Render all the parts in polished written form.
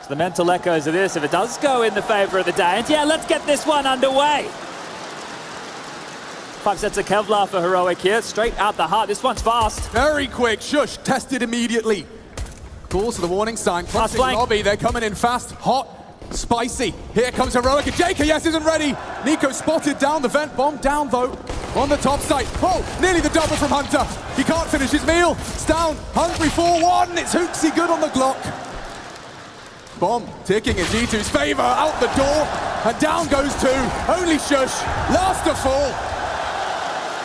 So the mental echoes of this, if it does go in the favor of the Danes, yeah, let's get this one underway. 5 sets of Kevlar for Heroic here, straight out the heart. This one's fast. Very quick. Shush tested immediately. Calls to the warning sign. Classic lobby. They're coming in fast, hot, spicy. Here comes Heroic, and JKS isn't ready. niko spotted down the vent. Bomb down, though, on the top side. Oh, nearly the double from Hunter. He can't finish his meal. It's down. Hungry 4-1. It's Hooksy good on the Glock. Bomb ticking in G2's favor. Out the door. And down goes 2. Only Shush. Last to fall.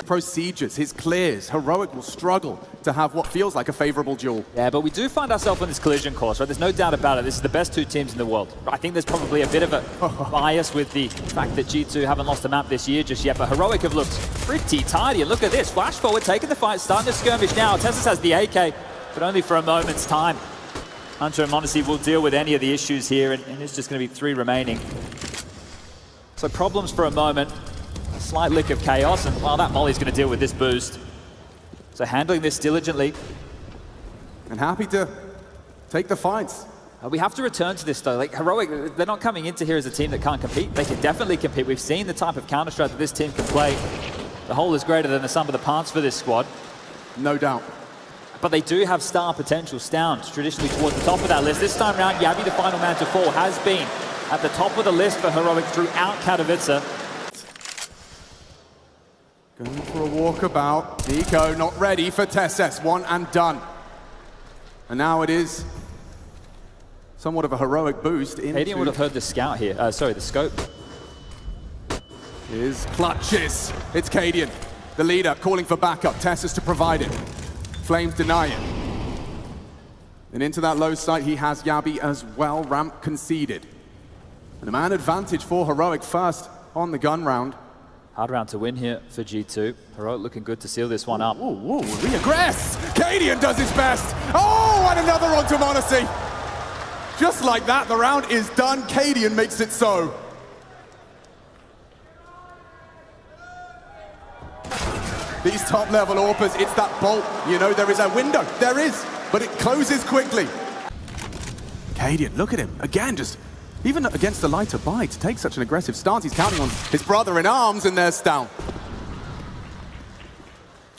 Procedures, his clears. Heroic will struggle to have what feels like a favorable duel. Yeah, but we do find ourselves on this collision course, right? There's no doubt about it. This is the best 2 teams in the world. I think there's probably a bit of a bias with the fact that G2 haven't lost a map this year just yet, but Heroic have looked pretty tidy. And look at this, flash forward, taking the fight, starting to skirmish now. Tessus has the AK, but only for a moment's time. Hunter and Monacy will deal with any of the issues here, and it's just going to be 3 remaining. So problems for a moment. Slight lick of chaos, and well, that Molly's going to deal with this boost. So handling this diligently. And happy to take the fights. We have to return to this though. Like Heroic, they're not coming into here as a team that can't compete. They can definitely compete. We've seen the type of counter-strike that this team can play. The whole is greater than the sum of the parts for this squad. No doubt. But they do have star potential. Stound traditionally towards the top of that list. This time around, Yabi, the final man to fall, has been at the top of the list for Heroic throughout Katowice. Going for a walkabout. niko not ready for Tessus. 1 and done. And now it is somewhat of a heroic boost into... Cadian would have heard the scout here. Sorry, the scope. His clutches. It's Cadian, the leader, calling for backup. Tessus to provide it. Flames deny it. And into that low site, he has Yabi as well. Ramp conceded. And a man advantage for Heroic first on the gun round. Hard round to win here for G2. Heroic looking good to seal this one up. Ooh, reaggress! Cadian does his best! Oh, and another onto Monacy! Just like that, the round is done. Cadian makes it so. These top-level AWPers, it's that bolt. You know, there is a window. There is, but it closes quickly. Cadian, look at him. Again, just... even against the lighter bite, to take such an aggressive stance, he's counting on his brother in arms, and there's down.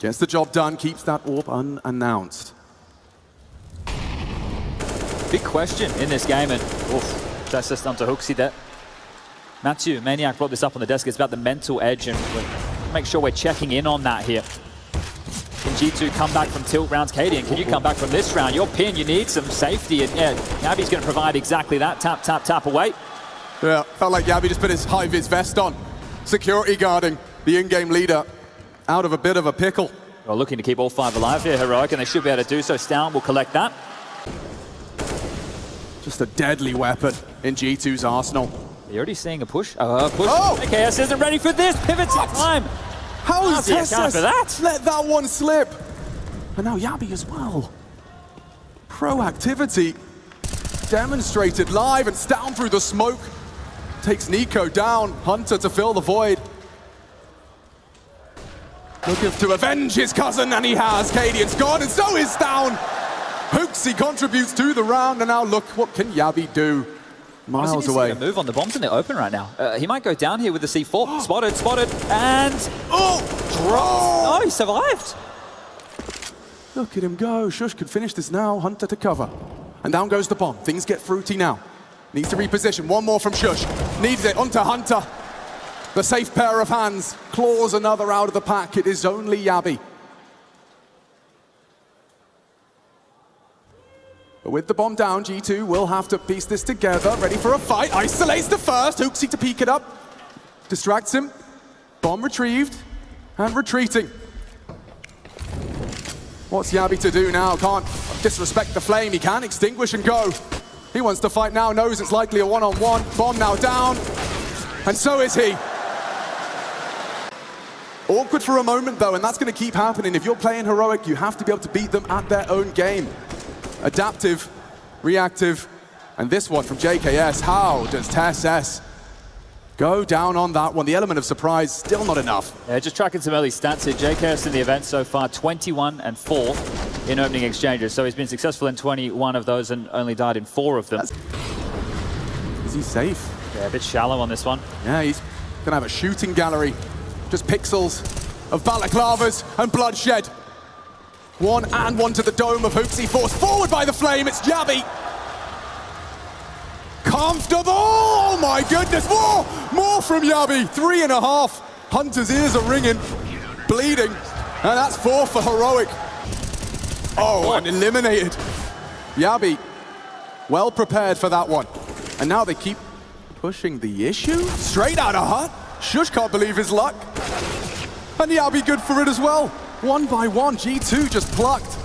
Gets the job done, keeps that AWP unannounced. Big question in this game, and that's just onto Hooksy there. Matthew, Maniac brought this up on the desk. It's about the mental edge, and we'll make sure we're checking in on that here. Can G2 come back from tilt rounds? Cadian, can you come back from this round? Your pin, you need some safety, and yeah, Yabi's going to provide exactly that. Tap, tap, tap away. Yeah, felt like Yabi just put his high-vis vest on. Security guarding the in-game leader out of a bit of a pickle. Well, looking to keep all 5 alive here, Heroic, and they should be able to do so. Stound will collect that. Just a deadly weapon in G2's arsenal. You're already seeing a push. Oh! AKS isn't ready for this. Pivots in time. How is Tessus for that? Let that one slip? And now Yabi as well. Proactivity demonstrated live, and Stound through the smoke. Takes niko down. Hunter to fill the void. Looking to avenge his cousin, and he has. Cadian's gone, and so is Stound. Hooksy contributes to the round, and now look, what can Yabi do? Miles away. A move on the bombs in the open right now. He might go down here with the C4. Spotted, and... Oh, he survived. Look at him go. Shush could finish this now. Hunter to cover. And down goes the bomb. Things get fruity now. Needs to reposition. One more from Shush. Needs it onto Hunter. The safe pair of hands. Claws another out of the pack. It is only Yabi. But with the bomb down, G2 will have to piece this together. Ready for a fight. Isolates the first. Hooksy to peek it up. Distracts him. Bomb retrieved. And retreating. What's Yabi to do now? Can't disrespect the flame. He can extinguish and go. He wants to fight now. Knows it's likely a one-on-one. Bomb now down. And so is he. Awkward for a moment, though, and that's going to keep happening. If you're playing Heroic, you have to be able to beat them at their own game. Adaptive, reactive, and this one from JKS. How does Tessus go down on that one? The element of surprise, still not enough. Yeah, just tracking some early stats here. JKS in the event so far, 21 and 4 in opening exchanges. So he's been successful in 21 of those and only died in 4 of them. Is he safe? Yeah, a bit shallow on this one. Yeah, he's gonna have a shooting gallery. Just pixels of balaclavas and bloodshed. One and one to the dome of Hooksy, forced forward by the flame. It's Yabi. Comfortable! Oh my goodness! More from Yabi. 3.5. Hunter's ears are ringing, bleeding, and that's 4 for Heroic. Oh, and eliminated. Yabi, well prepared for that one. And now they keep pushing the issue. Straight out of hut. Shush can't believe his luck. And Yabi good for it as well. 1 by 1, G2 just plucked.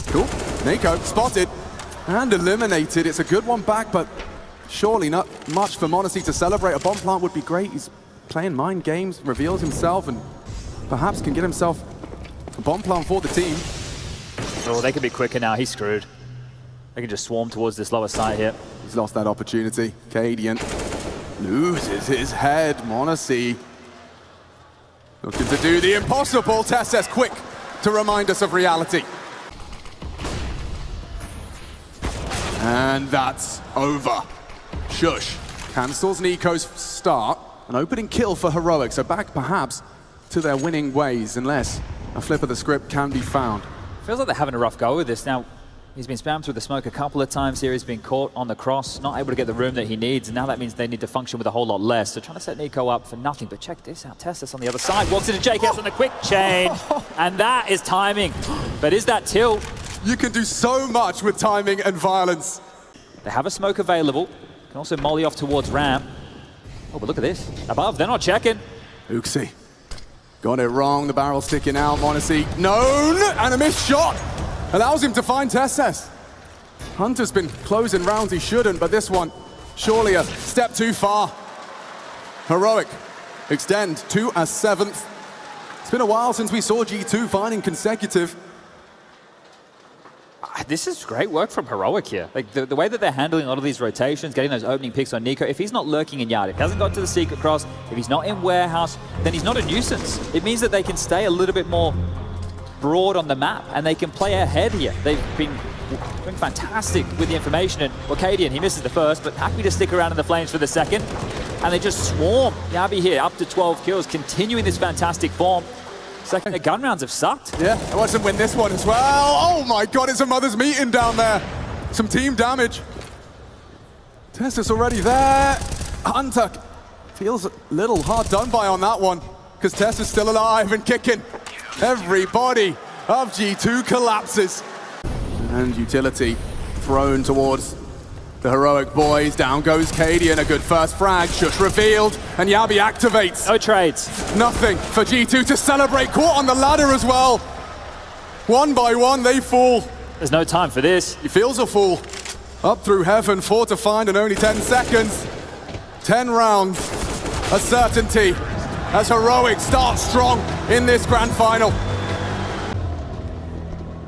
Cool, niko spotted and eliminated. It's a good one back, but surely not much for m0NESY to celebrate. A bomb plant would be great. He's playing mind games, reveals himself, and perhaps can get himself a bomb plant for the team. Oh, they can be quicker now. He's screwed. They can just swarm towards this lower side here. He's lost that opportunity. Cadian loses his head. m0NESY looking to do the impossible. TeSeS quick to remind us of reality. And that's over. Shush cancels niko's start. An opening kill for Heroic, so back perhaps to their winning ways, unless a flip of the script can be found. Feels like they're having a rough go with this. Now, he's been spammed through the smoke a couple of times here. He's been caught on the cross, not able to get the room that he needs, and now that means they need to function with a whole lot less. So trying to set niko up for nothing, but check this out. TeSeS on the other side, walks into JKS on the quick chain, and that is timing. But is that tilt? You can do so much with timing and violence. They have a smoke available. Can also molly off towards ramp. Oh, but look at this. Above, they're not checking. Hooksy got it wrong. The barrel sticking out. m0NESY known, and a missed shot allows him to find TeSeS. Hunter's been closing rounds he shouldn't, but this one surely a step too far. Heroic extend to a 7th. It's been a while since we saw G2 finding consecutive. This is great work from Heroic here. Like the way that they're handling a lot of these rotations, getting those opening picks on niko. If he's not lurking in yard, if he hasn't got to the secret cross, if he's not in warehouse, then he's not a nuisance. It means that they can stay a little bit more broad on the map and they can play ahead here. They've been doing fantastic with the information. And Cadian, he misses the first, but happy to stick around in the flames for the second. And they just swarm Yabi here, up to 12 kills, continuing this fantastic form. Second, the gun rounds have sucked. Yeah, I watched them win this one as well. Oh my god, it's a mother's meeting down there. Some team damage. TeSeS already there. Hunter feels a little hard done by on that one, because TeSeS still alive and kicking. Everybody of G2 collapses. And utility thrown towards the Heroic boys. Down goes Cadian, a good first frag. Shush revealed, and Yabi activates. No trades. Nothing for G2 to celebrate. Caught on the ladder as well. 1 by 1, they fall. There's no time for this. He feels a fall. Up through heaven, 4 to find in only 10 seconds. 10 rounds, a certainty, as Heroic starts strong in this grand final.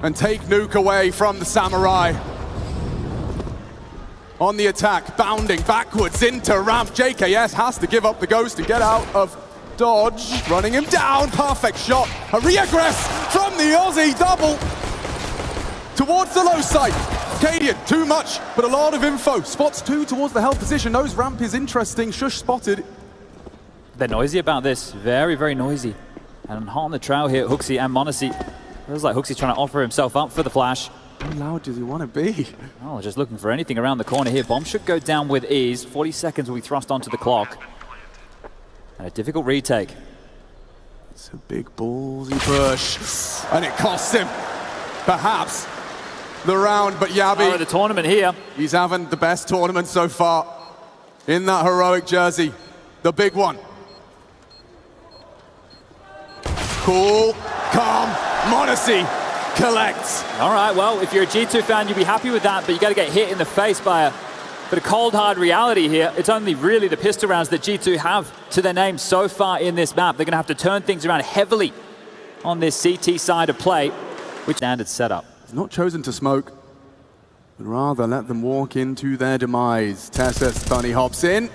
And take Nuke away from the Samurai. On the attack, bounding backwards into ramp. JKS has to give up the ghost and get out of dodge. Running him down, perfect shot. A re-aggress from the Aussie, double. Towards the low side. Cadian, too much, but a lot of info. Spots 2 towards the held position. Knows ramp is interesting. Shush spotted. They're noisy about this, very, very noisy. And hot on the trail here, Hooksy and m0NESY. Feels like Hooksy's trying to offer himself up for the flash. How loud does he want to be? Oh, just looking for anything around the corner here. Bomb should go down with ease. 40 seconds will be thrust onto the clock. And a difficult retake. It's a big ballsy push. And it costs him, perhaps, the round. But Yabi, the tournament here. He's having the best tournament so far in that Heroic jersey. The big one. Cool, calm, m0NESY collects. All right, well, if you're a G2 fan, you'd be happy with that, but you got to get hit in the face by a bit of cold, hard reality here. It's only really the pistol rounds that G2 have to their name so far in this map. They're going to have to turn things around heavily on this CT side of play, which standard setup. He's not chosen to smoke, but rather let them walk into their demise. TeSeS bunny hops in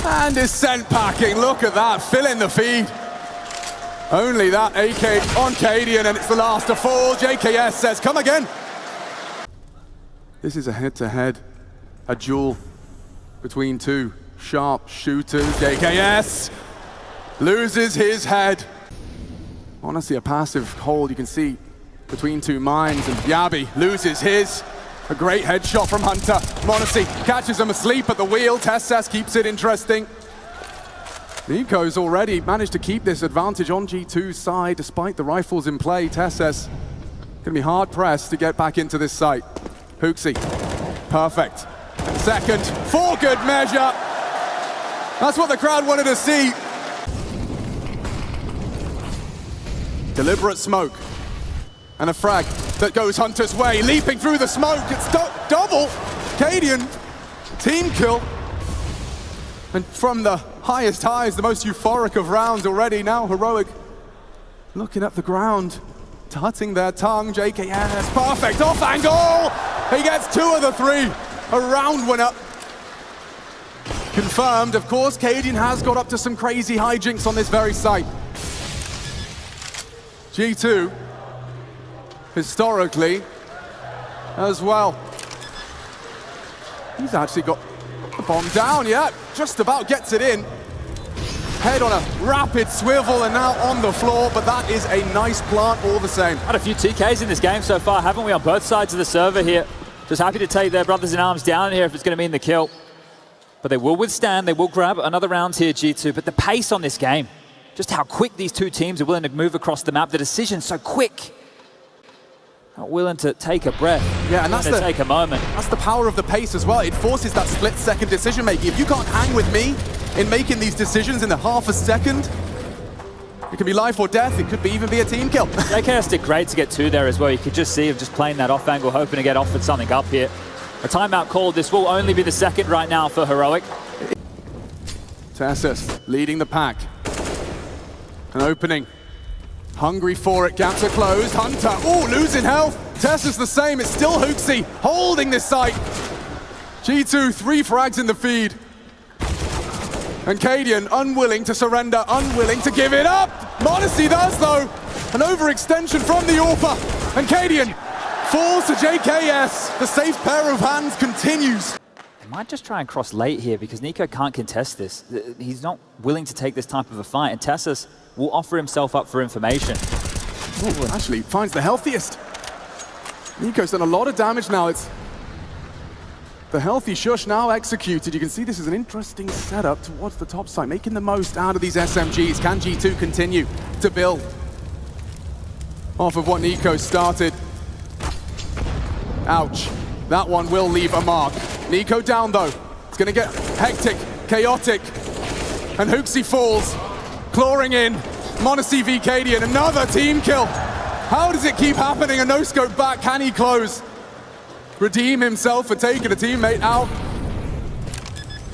and is sent packing. Look at that, filling the feed. Only that AK on Cadian, and it's the last to fall. JKS says, come again. This is a head-to-head, a duel between two sharp shooters. JKS loses his head. Honestly, a passive hold you can see between two mines, and Yabi loses his. A great headshot from Hunter. Monacy catches him asleep at the wheel. Tessas keeps it interesting. Niko's already managed to keep this advantage on G2's side despite the rifles in play. Tessas gonna be hard pressed to get back into this site. Hooksy, perfect. Second, for good measure. That's what the crowd wanted to see. Deliberate smoke. And a frag that goes Hunter's way, leaping through the smoke. It's double. Cadian, team kill. And from the highest highs, the most euphoric of rounds already, now Heroic looking at the ground, tutting their tongue. JKS, perfect, off angle! He gets 2 of the 3. A round winner. Confirmed, of course, Cadian has got up to some crazy hijinks on this very site. G2, historically, as well. He's actually got the bomb down, yeah, just about gets it in. Head on a rapid swivel and now on the floor, but that is a nice plant all the same. Had a few TKs in this game so far, haven't we, on both sides of the server here. Just happy to take their brothers in arms down here if it's going to mean the kill. But they will withstand, they will grab another round here, G2. But the pace on this game, just how quick these two teams are willing to move across the map, the decision's so quick. Not willing to take a breath. Yeah, and that's take a moment. That's the power of the pace as well. It forces that split-second decision-making. If you can't hang with me in making these decisions in a half a second, it could be life or death. It could even be a team kill. JKS did great to get 2 there as well. You could just see him just playing that off angle, hoping to get offered something up here. A timeout called. This will only be the second right now for Heroic. Tessas leading the pack. An opening. Hungry for it, gaps are closed. Hunter, oh, losing health. Tessas the same, it's still Hooksy holding this site. G2, 3 frags in the feed. And Cadian unwilling to surrender, unwilling to give it up. Monacy does though. An overextension from the AWPer. And Cadian falls to JKS. The safe pair of hands continues. They might just try and cross late here because Niko can't contest this. He's not willing to take this type of a fight, and Tessas will offer himself up for information. Ooh, actually finds the healthiest. Niko's done a lot of damage now. It's the healthy shush now executed. You can see this is an interesting setup towards the top side, making the most out of these SMGs. Can G2 continue to build off of what Niko started? Ouch. That one will leave a mark. Niko down though. It's gonna get hectic, chaotic, and Hooksy falls. Clawing in, Monacy v Cadian, another team kill. How does it keep happening? A no-scope back, can he close? Redeem himself for taking a teammate out.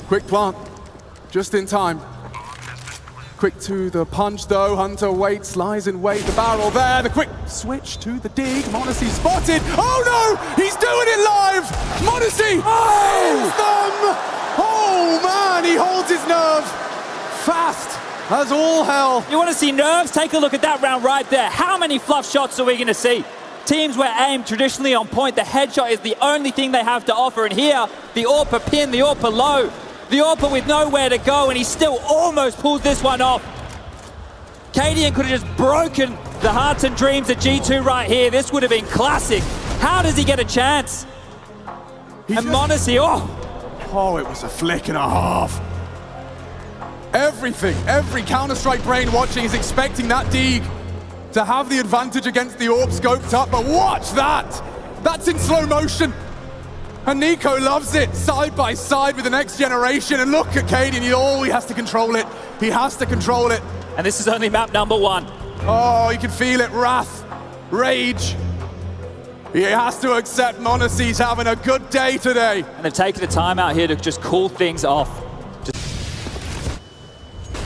Quick plant, just in time. Quick to the punch though, Hunter waits, lies in wait, the barrel there, the quick switch to the dig, Monacy spotted. Oh no, he's doing it live! Monacy, oh man, he holds his nerve. Fast. That's all hell. You want to see nerves? Take a look at that round right there. How many fluff shots are we going to see? Teams where aim traditionally on point, the headshot is the only thing they have to offer. And here, the AWPer pin, the AWPer low, the AWPer with nowhere to go, and he still almost pulled this one off. Cadian could have just broken the hearts and dreams of G2 right here. This would have been classic. How does he get a chance? And Monacy, oh, it was a flick and a half. Everything, every Counter-Strike brain watching is expecting that Deeg to have the advantage against the AWP scoped up, but watch that! That's in slow motion. And Niko loves it, side by side with the next generation, and look at Cadian, he has to control it. He has to control it. And this is only map number 1. Oh, you can feel it, wrath, rage. He has to accept Monacy's having a good day today. And they've taken a timeout here to just cool things off.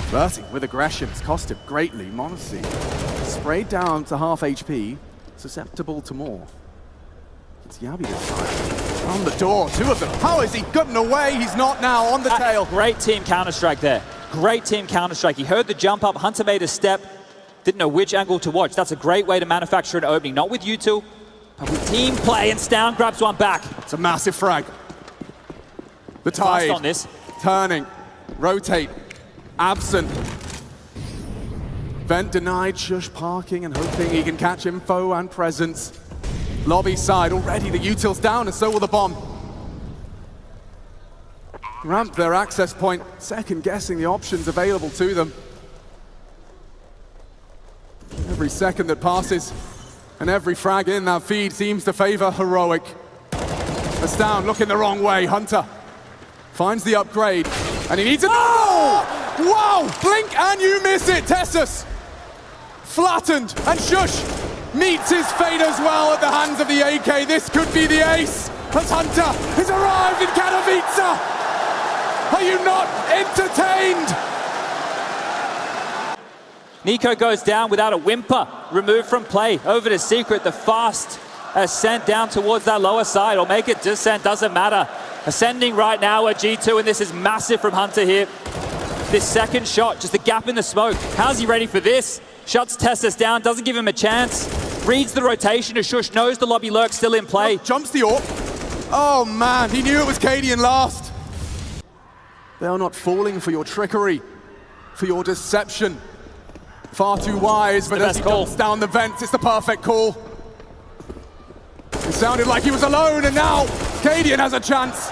Flirting with aggression has cost him greatly. Monacy sprayed down to half HP, susceptible to more. It's Yabi this time. On the door, 2 of them. How is he gotten away? He's not now, on the tail. Great team Counter-Strike there. Great team Counter-Strike. He heard the jump up, Hunter made a step, didn't know which angle to watch. That's a great way to manufacture an opening, not with you two, but with team play, and Stown grabs one back. It's a massive frag. The tide. Fast on this. Turning. Rotate. Absent. Vent denied. Shush parking and hoping he can catch info and presence. Lobby side already. The util's down and so will the bomb. Ramp their access point. Second guessing the options available to them. Every second that passes and every frag in that feed seems to favor Heroic. That's down, looking the wrong way. Hunter finds the upgrade and he needs it. Oh! Wow! Blink and you miss it, Tessus. Flattened and Shush meets his fate as well at the hands of the AK. This could be the ace as Hunter has arrived in Katowice. Are you not entertained? niko goes down without a whimper, removed from play. Over to Secret, the fast ascent down towards that lower side, or make it descent, doesn't matter. Ascending right now at G2, and this is massive from Hunter here. This second shot, just a gap in the smoke. How's he ready for this? Shuts Tessus down, doesn't give him a chance. Reads the rotation as Shush knows the lobby lurk's still in play. Jumps the AWP. Oh man, he knew it was Cadian last. They are not falling for your trickery, for your deception. Far too wise, but as he dumps down the vents, it's the perfect call. It sounded like he was alone, and now Cadian has a chance.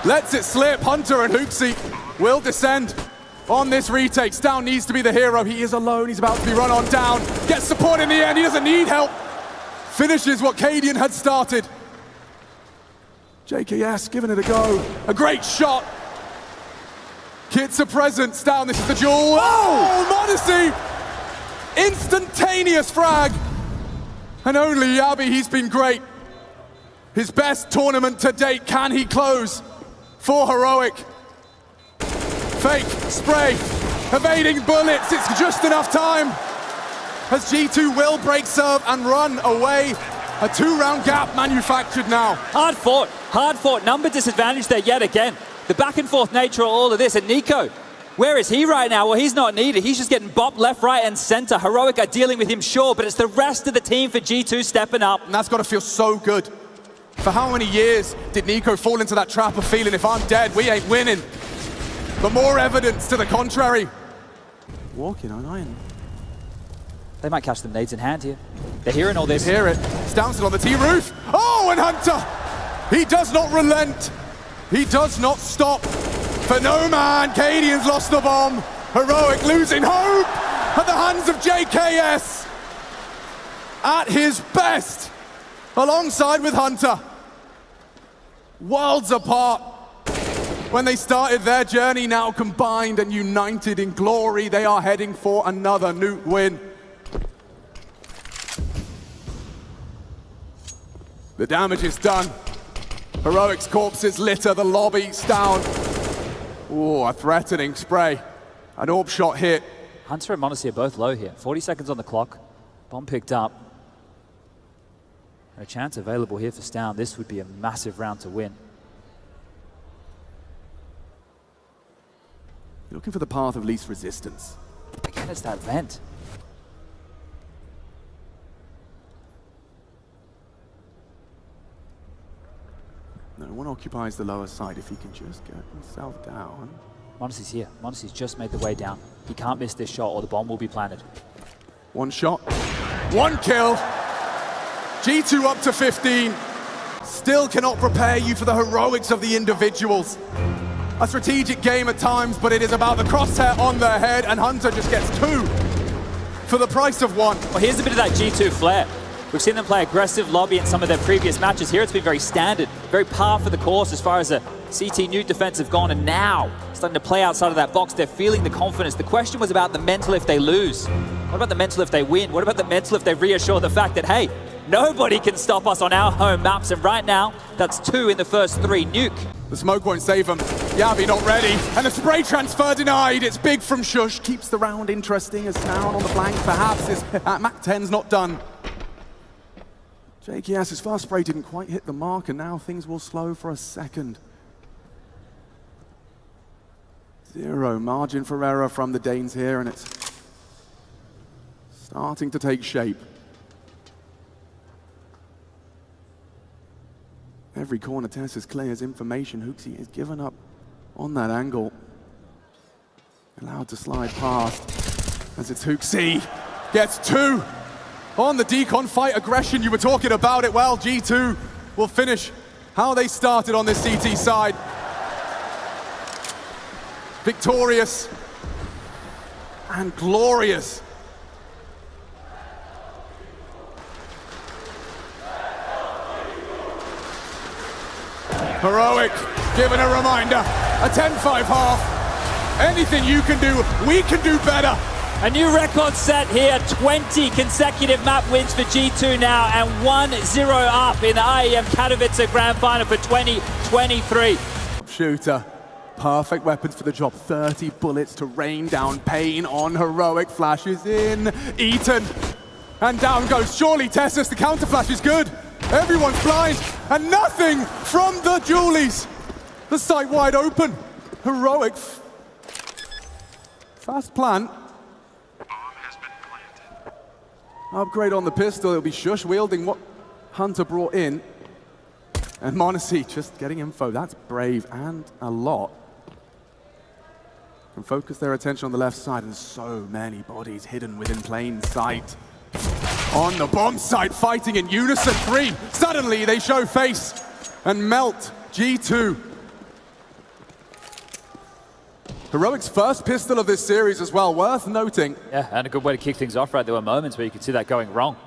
Lets it slip. Hunter and Hooksy will descend on this retake. Down needs to be the hero. He is alone. He's about to be run on down. Gets support in the end. He doesn't need help. Finishes what Cadian had started. JKS giving it a go. A great shot. Kit's a presence. Down. This is the duel. Oh, Modesty! Instantaneous frag. And only Yabi, he's been great. His best tournament to date. Can he close for Heroic? Fake, spray, evading bullets. It's just enough time as G2 will break serve and run away. A 2-round gap manufactured now. Hard fought, number disadvantage there yet again. The back and forth nature of all of this, and niko, where is he right now? Well, he's not needed. He's just getting bopped left, right, and center. Heroic are dealing with him, sure, but it's the rest of the team for G2 stepping up. And that's got to feel so good. For how many years did niko fall into that trap of feeling, if I'm dead, we ain't winning? But more evidence to the contrary. Walking on iron. They might catch them nades in hand here. They're hearing all this. Hear it. Stouncil on the T-roof. Oh, and Hunter! He does not relent. He does not stop. For no man, Cadian's lost the bomb. Heroic losing hope at the hands of JKS. At his best, alongside with Hunter. Worlds apart. When they started their journey, now combined and united in glory, they are heading for another new win. The damage is done. Heroic's corpses litter the lobby. Down. Oh, a threatening spray. An AWP shot hit. Hunter and Modesty are both low here. 40 seconds on the clock. Bomb picked up. A chance available here for Stown. This would be a massive round to win. Looking for the path of least resistance. Again, it's that vent. No one occupies the lower side if he can just get himself down. Modesty's here. Modesty's just made the way down. He can't miss this shot or the bomb will be planted. One shot. One kill. G2 up to 15. Still cannot prepare you for the heroics of the individuals. A strategic game at times, but it is about the crosshair on their head, and Hunter just gets 2 for the price of 1. Well, here's a bit of that G2 flair. We've seen them play aggressive lobby in some of their previous matches. Here it's been very standard, very par for the course as far as the CT Nuke defense have gone, and now starting to play outside of that box. They're feeling the confidence. The question was about the mental if they lose. What about the mental if they win? What about the mental if they reassure the fact that, hey, nobody can stop us on our home maps, and right now, that's 2 in the first 3. Nuke. The smoke won't save him. Yabi not ready, and the spray transfer denied. It's big from Shush. Keeps the round interesting as Down on the flank perhaps is Mac 10's not done. JKS's first spray didn't quite hit the mark, and now things will slow for a second. 0 margin for error from the Danes here, and it's starting to take shape. Every corner Tessus clears information. Hooksy has given up on that angle. Allowed to slide past as it's yxi. Gets 2 on the decon fight. Aggression, you were talking about it. Well, G2 will finish how they started on this CT side. Victorious and glorious. Heroic, given a reminder, a 10-5 half. Anything you can do, we can do better. A new record set here, 20 consecutive map wins for G2 now, and 1-0 up in the IEM Katowice Grand Final for 2023. Shooter, perfect weapons for the job. 30 bullets to rain down pain on Heroic. Flashes in, eaten, and down goes. Surely Tessus, the counter flash is good. Everyone's blind, and nothing from the Julies. The site wide open. Heroic. Fast plant. Upgrade on the pistol. It'll be Shush wielding what Hunter brought in. And m0NESY just getting info. That's brave and a lot. And focus their attention on the left side, and so many bodies hidden within plain sight. On the bomb site, fighting in unison. 3. Suddenly they show face and melt G2. Heroic's first pistol of this series as well, worth noting. Yeah, and a good way to kick things off, right? There were moments where you could see that going wrong.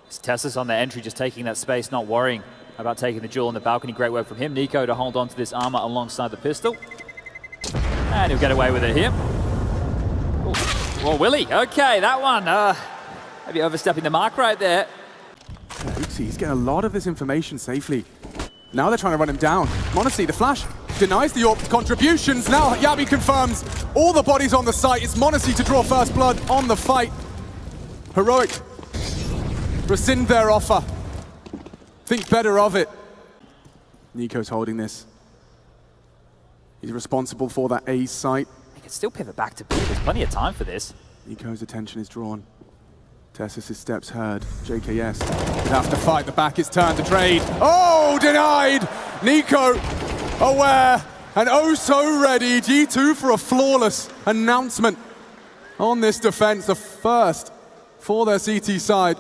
It's Tessus on the entry, just taking that space, not worrying about taking the jewel on the balcony. Great work from him. niko to hold on to this armor alongside the pistol. And he'll get away with it here. Ooh. Well, Willie, okay, that one. Maybe overstepping the mark right there. He's getting a lot of this information safely. Now they're trying to run him down. m0NESY, the flash, denies the AWP contributions. Now Yabi confirms all the bodies on the site. It's m0NESY to draw first blood on the fight. Heroic rescind their offer. Think better of it. niko's holding this. He's responsible for that A site. He can still pivot back to B. There's plenty of time for this. niko's attention is drawn. Tessus' steps heard. JKS would have to fight. The back is turned to trade. Oh, denied! niko aware and oh so ready. G2 for a flawless announcement on this defense. The first for their CT side.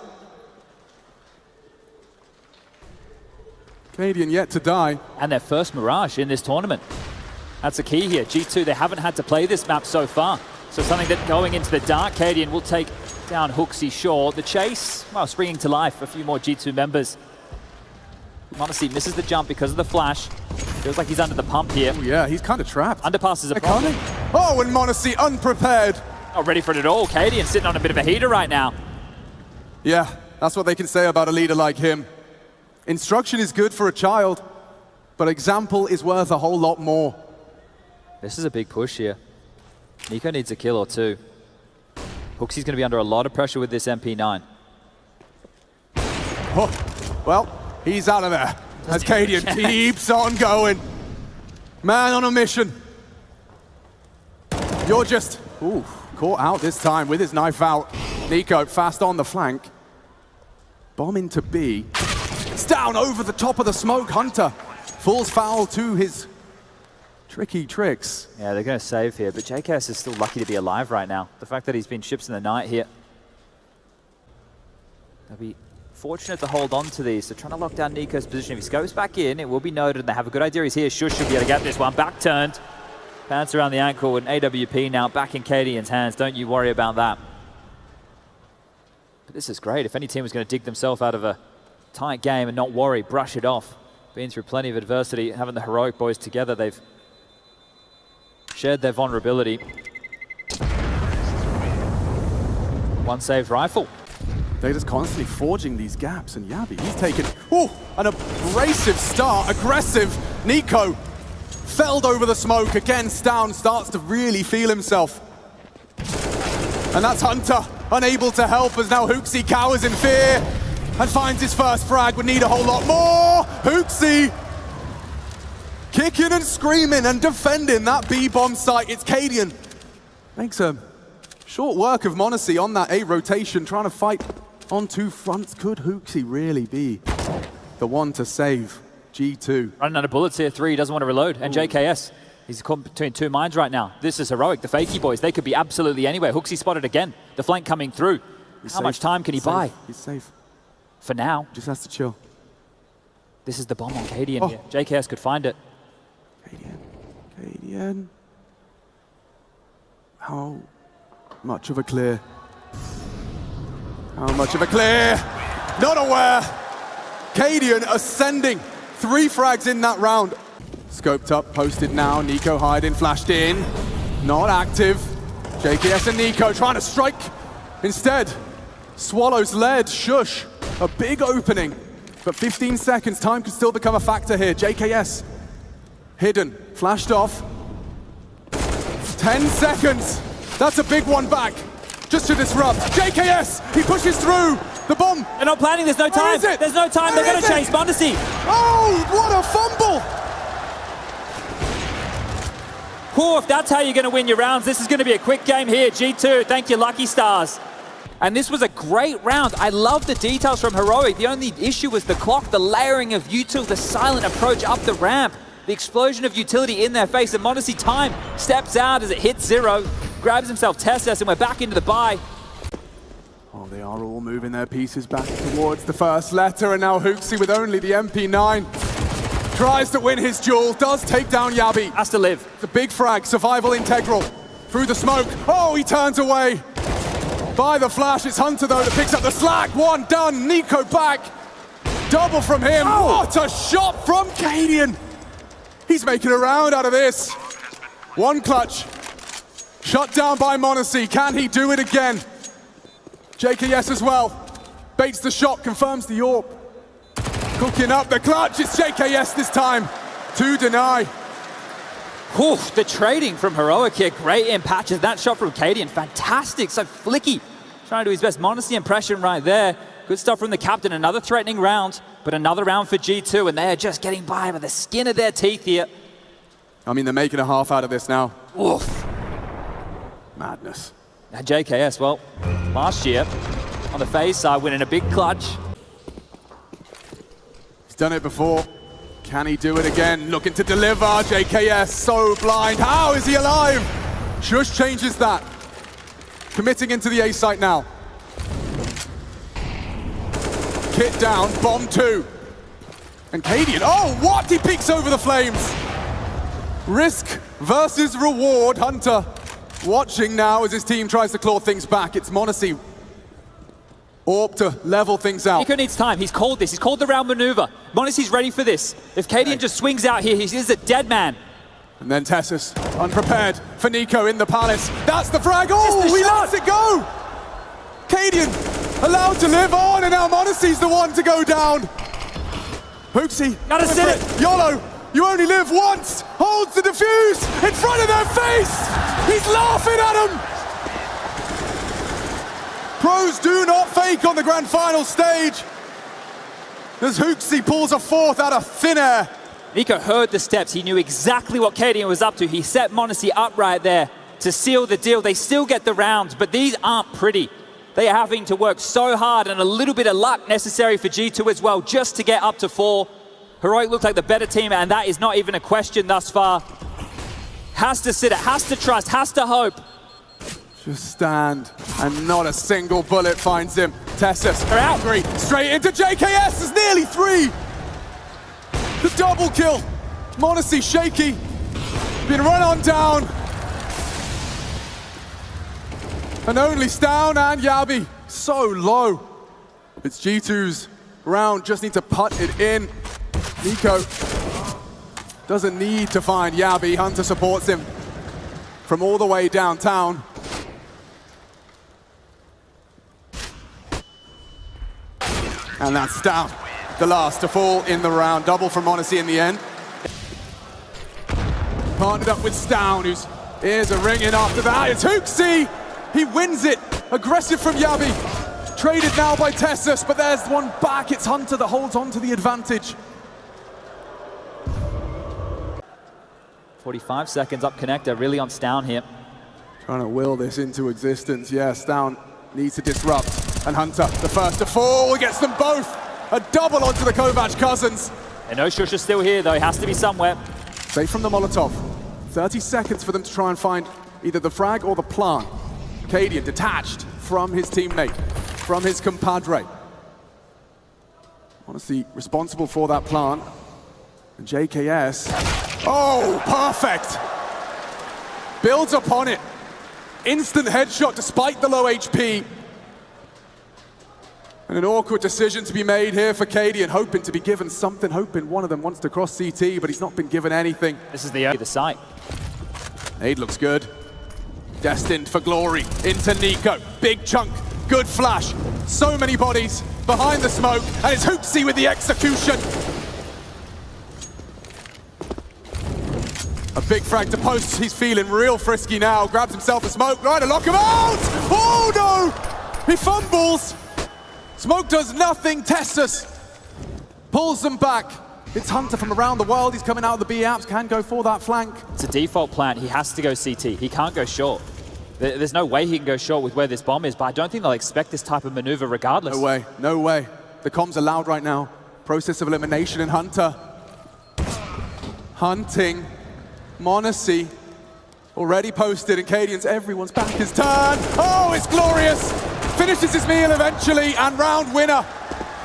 Canadian yet to die. And their first Mirage in this tournament. That's the key here. G2, they haven't had to play this map so far. So something that going into the dark, Canadian will take down yxi Shaw. The chase, well, springing to life. A few more G2 members. m0NESY misses the jump because of the flash. Feels like he's under the pump here. Oh, yeah, he's kind of trapped. Underpass is a problem. Oh, and m0NESY unprepared. Not ready for it at all. Canadian sitting on a bit of a heater right now. Yeah, that's what they can say about a leader like him. Instruction is good for a child, but example is worth a whole lot more. This is a big push here. niko needs a kill or two. yxi's going to be under a lot of pressure with this MP9. Oh, well, he's out of there. As Canadian keeps on going. Man on a mission. You're just, ooh, caught out this time with his knife out. niko fast on the flank. Bomb into B. It's down over the top of the smoke. Hunter falls foul to his tricky tricks. Yeah, they're going to save here, but JKS is still lucky to be alive right now. The fact that he's been ships in the night here. They'll be fortunate to hold on to these. They're trying to lock down niko's position. If he scopes back in, it will be noted, and they have a good idea he's here. Shush should be able to get this one. Back turned. Pants around the ankle, and AWP now back in Canadian's hands. Don't you worry about that. But this is great. If any team was going to dig themselves out of a tight game and not worry, brush it off. Been through plenty of adversity, having the Heroic boys together, they've shared their vulnerability. One saved rifle. They're just constantly forging these gaps, and Yabi, he's taken, ooh, an abrasive start, aggressive. niko felled over the smoke, again down, starts to really feel himself. And that's Hunter, unable to help as now yxi cowers in fear and finds his first frag. Would need a whole lot more. yxi kicking and screaming and defending that B-bomb site. It's Canadian. Makes a short work of m0NESY on that A rotation, trying to fight on two fronts. Could yxi really be the one to save G2? Running out of bullets here, 3, doesn't want to reload. And JKS He's caught between two minds right now. This is heroic. The Fakey boys, they could be absolutely anywhere. Hooksy spotted again. The flank coming through. How much time can he buy? He's safe. For now. Just has to chill. This is the bomb on KDN here. JKS could find it. KDN. How much of a clear? How much of a clear? Not aware. KDN ascending. 3 frags in that round. Scoped up, posted now. niko hiding, flashed in. Not active. JKS and niko trying to strike. Instead, Swallows led. Shush. A big opening. But 15 seconds, time could still become a factor here. JKS hidden, flashed off. 10 seconds. That's a big one back. Just to disrupt. JKS, he pushes through. The bomb. They're not planning, there's no time. There's no time, they're going to chase monesy. Oh, what a fumble. If that's how you're going to win your rounds, this is going to be a quick game here. G2, thank you, Lucky Stars. And this was a great round. I love the details from Heroic. The only issue was the clock, the layering of util, the silent approach up the ramp, the explosion of utility in their face. And monesy time steps out as it hits 0, grabs himself Tessus, and we're back into the buy. Oh, they are all moving their pieces back towards the first letter, and now Hooksy with only the MP9. Tries to win his duel, does take down Yabi. Has to live. The big frag, survival integral. Through the smoke, oh, he turns away. By the flash, it's Hunter though that picks up the slack. One done, niko back. Double from him. Oh. What a shot from KDN. He's making a round out of this. One clutch. Shut down by monesy. Can he do it again? JKS as well. Baits the shot, confirms the AWP. Cooking up the clutch, it's JKS this time. To deny. Oof, the trading from Heroic here, great in patches. That shot from KDN, fantastic, so flicky. Trying to do his best monesy impression right there. Good stuff from the captain, another threatening round, but another round for G2, and they're just getting by with the skin of their teeth here. I mean, they're making a half out of this now. Oof. Madness. Now JKS, well, last year, on the Faze side, winning a big clutch. He's done it before. Can he do it again? Looking to deliver. JKS so blind. How is he alive? Shush changes that. Committing into the A site now. Kit down, bomb 2. And KDN, oh, what? He peeks over the flames. Risk versus reward. Hunter watching now as his team tries to claw things back. It's monesy. AWP to level things out. niko needs time. He's called this. He's called the round maneuver. monesy's ready for this. If KDN just swings out here, he is a dead man. And then Tessus, unprepared for niko in the palace. That's the frag. Oh, he lets it go. KDN allowed to live on, and now monesy's the one to go down. Hooksy, gotta sit it. YOLO, you only live once. Holds the defuse in front of their face. He's laughing at him. Pros do not fake on the grand final stage. As Hooksy pulls a 4th out of thin air. niko heard the steps. He knew exactly what KDN was up to. He set monesy up right there to seal the deal. They still get the rounds, but these aren't pretty. They are having to work so hard, and a little bit of luck necessary for G2 as well, just to get up to 4. Heroic looks like the better team, and that is not even a question thus far. Has to sit it, has to trust, has to hope. Just stand, and not a single bullet finds him. Tessus, they're out. Straight into JKS, is nearly 3. The double kill. monesy shaky, been run on down. And only Stown and Yabi so low. It's G2's round, just need to putt it in. niko doesn't need to find Yabi. Hunter supports him from all the way downtown. And that's down. The last to fall in the round. Double from monesy in the end. Partnered up with Stown, whose ears are ringing after that. It's Hooksy! He wins it. Aggressive from Yabi. Traded now by Tessus, but there's one back. It's Hunter that holds on to the advantage. 45 seconds up connector, really on Stown here. Trying to will this into existence. Yeah, Stown needs to disrupt. And Hunter, the first to fall, gets them both. A double onto the Kovac cousins. And no Shush is still here though, he has to be somewhere. Safe from the Molotov. 30 seconds for them to try and find either the frag or the plant. Cadian detached from his teammate, from his compadre. Honestly, responsible for that plant. And JKS, oh, perfect! Builds upon it. Instant headshot despite the low HP. And an awkward decision to be made here for Cadian, hoping to be given something, hoping one of them wants to cross CT, but he's not been given anything. This is the site. Nade looks good. Destined for glory into niko. Big chunk, good flash. So many bodies behind the smoke, and it's Hoopsy with the execution. A big frag to post. He's feeling real frisky now. Grabs himself a smoke, right to lock him out! Oh no! He fumbles! Smoke does nothing, Tessus pulls them back. It's Hunter from around the world, he's coming out of the B apps, can go for that flank. It's a default plan, he has to go CT, he can't go short. There's no way he can go short with where this bomb is, but I don't think they'll expect this type of maneuver regardless. No way, no way. The comms are loud right now. Process of elimination in Hunter. Hunting. Monacy. Already posted, and Cadian's everyone's back is turned. Oh, it's glorious! Finishes his meal eventually, and round winner.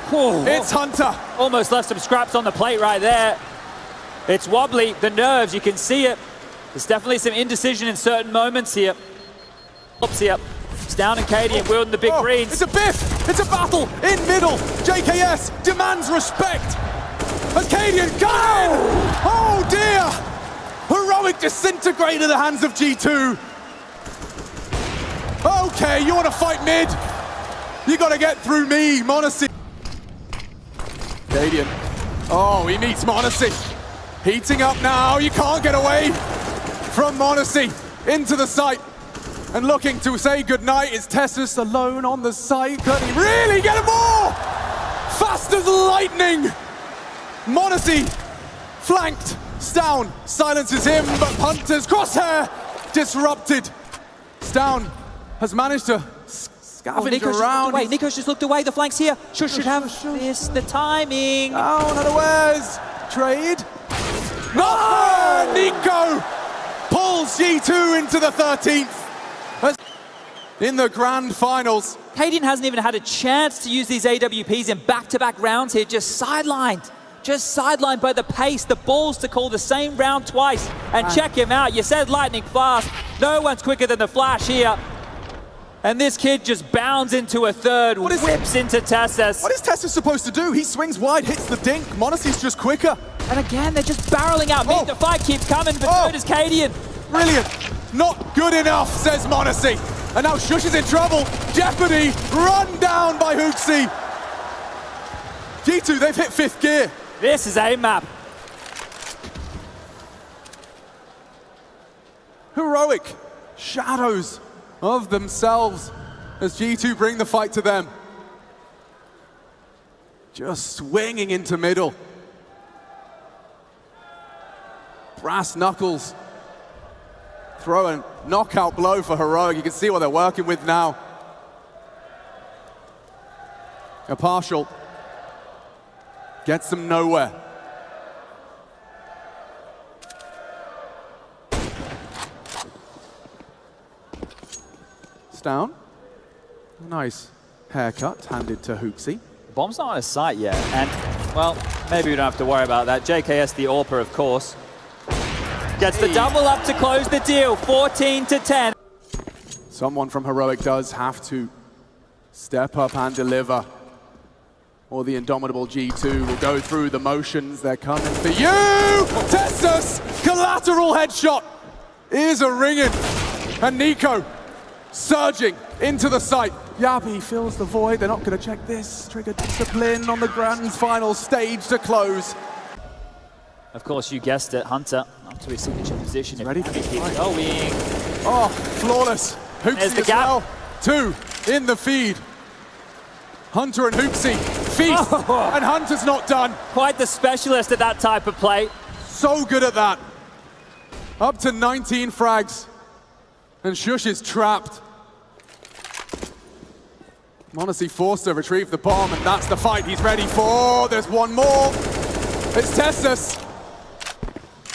Whoa. It's Hunter. Almost left some scraps on the plate right there. It's wobbly, the nerves, you can see it. There's definitely some indecision in certain moments here. Oops, here. It's down and Cadian wielding the big greens. It's a biff, it's a battle in middle. JKS demands respect. As Cadian got in. Oh dear. Heroic disintegrate in the hands of G2. Okay, you want to fight mid? You got to get through me, Monacy. Cadian. Oh, he meets Monacy. Heating up now. You can't get away from Monacy. Into the site. And looking to say goodnight is Tessus alone on the site. Can he really get him more? Fast as lightning. Monacy flanked. Stown silences him, but Hunter's crosshair disrupted. Stown has managed to scavenge around. Wait, Niko's just looked away. The flank's here. Should have missed the timing. Down unawares. Trade. No! Niko pulls G2 into the 13th. In the grand finals. Cadian hasn't even had a chance to use these AWPs in back-to-back rounds here, just sidelined. Just sidelined by the pace, the balls to call the same round twice. And check him out, you said lightning fast. No one's quicker than the flash here. And this kid just bounds into a third, whips into Tessus. What is Tessus supposed to do? He swings wide, hits the dink. Monacy's just quicker. And again, they're just barreling out. The fight keeps coming, but so does Cadian. Brilliant. Not good enough, says Monacy. And now Shush is in trouble. Jeopardy run down by Hoopsy. G2, they've hit 5th gear. This is a map. Heroic shadows of themselves as G2 bring the fight to them. Just swinging into middle. Brass knuckles. Throw a knockout blow for Heroic. You can see what they're working with now. A partial. Gets them nowhere. Stown. Nice haircut handed to Hoopsy. Bomb's not on his site yet, and, well, maybe we don't have to worry about that. JKS, the AWPer, of course. Gets the double up to close the deal, 14-10. Someone from Heroic does have to step up and deliver, or the indomitable G2 will go through the motions. They're coming for you! Tessus! Collateral headshot is a ringing. And niko surging into the site. Yabi fills the void. They're not going to check this. Trigger discipline on the grand final stage to close. Of course, you guessed it, Hunter, up to his signature position. Ready for keep going. Oh, flawless. Hoopsy as well. 2 in the feed. Hunter and Hoopsy feast, and Hunter's not done. Quite the specialist at that type of play. So good at that. Up to 19 frags. And Shush is trapped. Monacy forced to retrieve the bomb, and that's the fight he's ready for. There's one more. It's Tessus.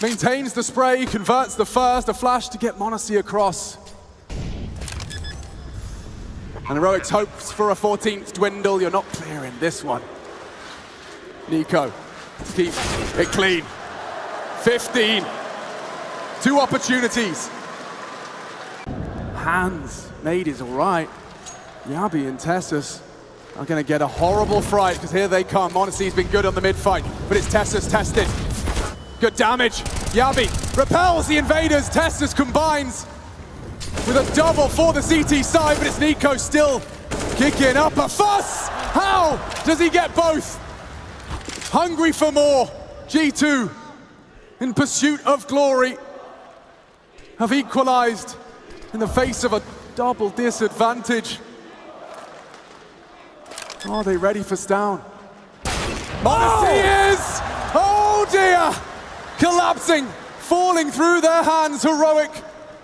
Maintains the spray, converts the first, a flash to get m0NESY across. And Heroic's hopes for a 14th dwindle. You're not clearing this one. niko to keep it clean. 15. 2 opportunities. Hands made is all right. Yabi and Tessus are going to get a horrible fright because here they come. m0NESY's been good on the mid-fight, but it's Tessus tested. Good damage. Yabi repels the invaders. Tessus combines with a double for the CT side, but it's niko still kicking up a fuss. How does he get both? Hungry for more. G2 in pursuit of glory have equalized in the face of a double disadvantage. Are they ready for Stown? m0NESY is! Oh dear! Collapsing, falling through their hands. Heroic.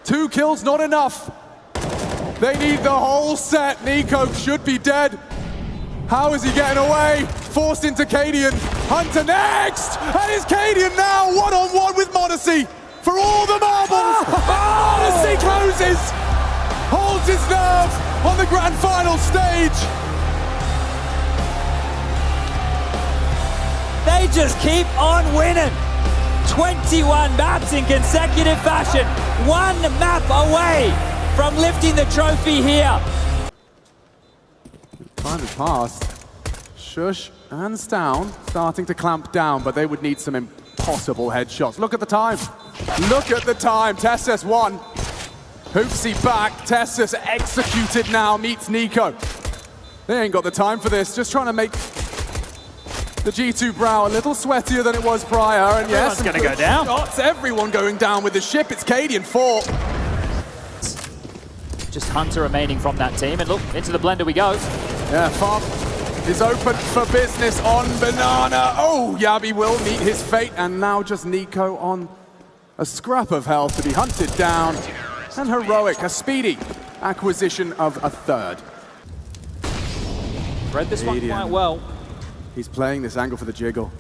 2 kills, not enough. They need the whole set. niko should be dead. How is he getting away? Forced into Cadian. Hunter next! And it's Cadian now, one-on-one with m0NESY for all the marbles. m0NESY closes, holds his nerve on the grand final stage. They just keep on winning. 21 maps in consecutive fashion. 1 map away from lifting the trophy here. Time has passed. Shush and Stown starting to clamp down, but they would need some impossible headshots. Look at the time. Look at the time. Tessus won. Hoopsy back. Tessus executed now. Meets niko. They ain't got the time for this. Just trying to make the G2 brow a little sweatier than it was prior. And yes, going to go down. Shots. Everyone going down with the ship. It's Cadian 4. Just Hunter remaining from that team. And look, into the blender we go. Yeah, Farm is open for business on Banana. Oh, Yabi will meet his fate. And now just niko on a scrap of health to be hunted down. And Heroic, a speedy acquisition of a 3rd. Read this one quite well. He's playing this angle for the jiggle.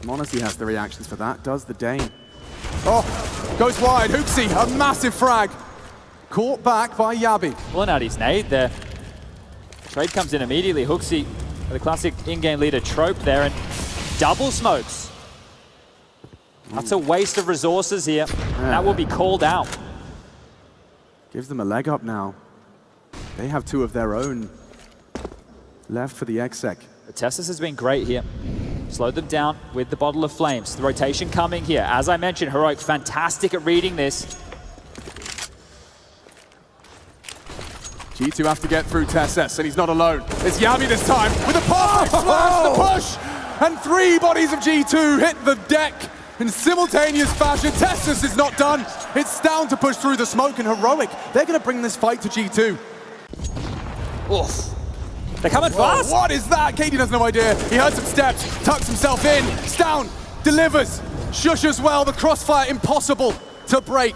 m0NESY has the reactions for that, does the Dane. Oh, goes wide, Hoopsy, a massive frag. Caught back by Yabi. Pulling out his nade there. Trade comes in immediately. Hooksy, the classic in-game leader trope there, and double smokes. That's a waste of resources here. Yeah. That will be called out. Gives them a leg up now. They have 2 of their own left for the exec. Tessus has been great here. Slowed them down with the bottle of flames. The rotation coming here. As I mentioned, Heroic fantastic at reading this. G2 have to get through Tessus, and he's not alone. It's Yabi this time with a perfect flash, the push! And 3 bodies of G2 hit the deck in simultaneous fashion. Tessus is not done. It's down to push through the smoke, and Heroic, they're going to bring this fight to G2. Oof. They're coming fast. What is that? Cadian has no idea. He heard some steps, tucks himself in. Stown delivers. Shush as well. The crossfire impossible to break.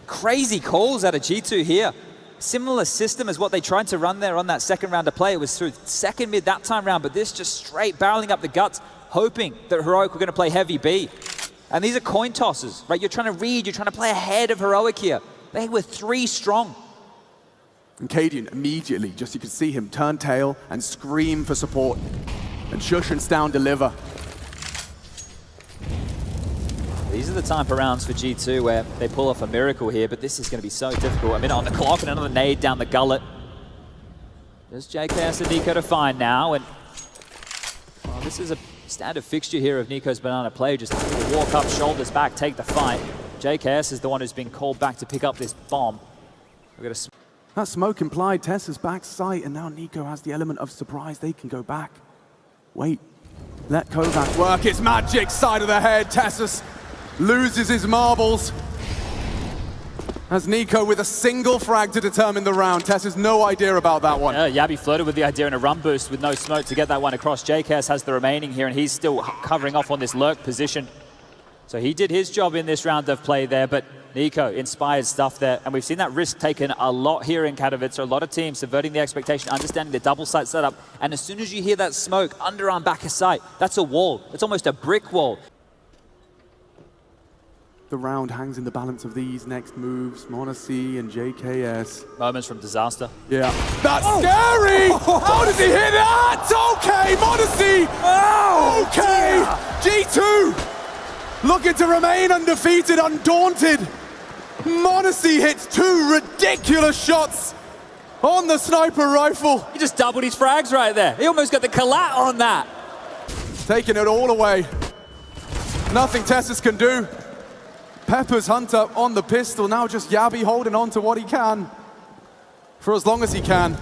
Crazy calls out of G2 here. Similar system as what they tried to run there on that second round of play. It was through second mid that time round, but this just straight barreling up the guts, hoping that Heroic were going to play heavy B. And these are coin tosses, right? You're trying to read, you're trying to play ahead of Heroic here. They were 3 strong. And Cadian immediately, just you can see him turn tail and scream for support. And Shush and Stown deliver. These are the type of rounds for G2 where they pull off a miracle here, but this is going to be so difficult. A minute on the clock and another nade down the gullet. There's JKS and niko to find now, and well, this is a standard fixture here of niko's banana play. Just walk up, shoulders back, take the fight. JKS is the one who's been called back to pick up this bomb. We've got a that smoke implied Tessa's back sight, and now niko has the element of surprise. They can go back. Wait. Let kohokohdat work its magic. Side of the head. Tessus loses his marbles. As niko with a single frag to determine the round. Tessus no idea about that one. Yabi flirted with the idea in a run boost with no smoke to get that one across. JKS has the remaining here, and he's still covering off on this lurk position. So he did his job in this round of play there, but niko inspired stuff there. And we've seen that risk taken a lot here in Katowice. A lot of teams subverting the expectation, understanding the double sight setup. And as soon as you hear that smoke, underarm back of sight, that's a wall. It's almost a brick wall. the round hangs in the balance of these next moves. m0NESY and JKS. Moments from disaster. Yeah. That's scary! How does he hit that? Okay, m0NESY! Oh, okay! G2 looking to remain undefeated, undaunted. m0NESY hits 2 ridiculous shots on the sniper rifle. He just doubled his frags right there. He almost got the collat on that. Taking it all away. Nothing Tessus can do. Peppers Hunter on the pistol. Now just Yabi holding on to what he can. For as long as he can.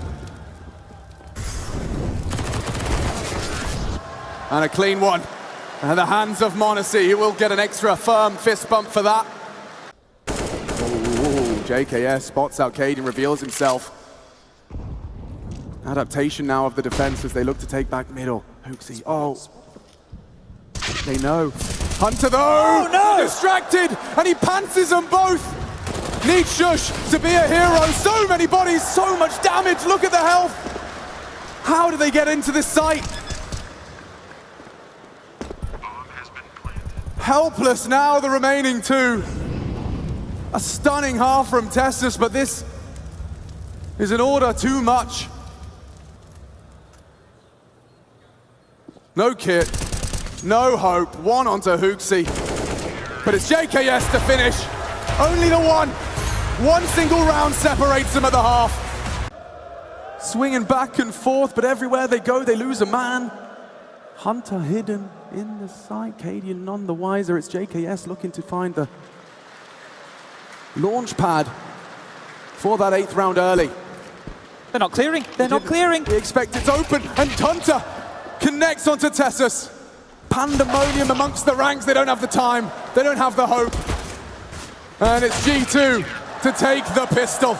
And a clean one. And the hands of m0NESY. He will get an extra firm fist bump for that. Ooh, JKS spots out Cade and reveals himself. Adaptation now of the defense as they look to take back middle. Hooksy, oh. They know. Hunter though! Oh, no! Distracted! And he pantses them both! Needs Shush to be a hero. So many bodies, so much damage. Look at the health. How do they get into this site? Helpless now, the remaining 2. A stunning half from Tessus, but this is an order too much. No kit, no hope, one onto Hooksy. But it's JKS to finish. Only the one. One single round separates them at the half. Swinging back and forth, but everywhere they go, they lose a man. Hunter hidden in the site, Cadian none the wiser. It's JKS looking to find the launch pad for that 8th round early. They're not clearing. They're not clearing. We expect it's open, and Hunter connects onto Tessus. Pandemonium amongst the ranks. They don't have the time. They don't have the hope. And it's G2 to take the pistol.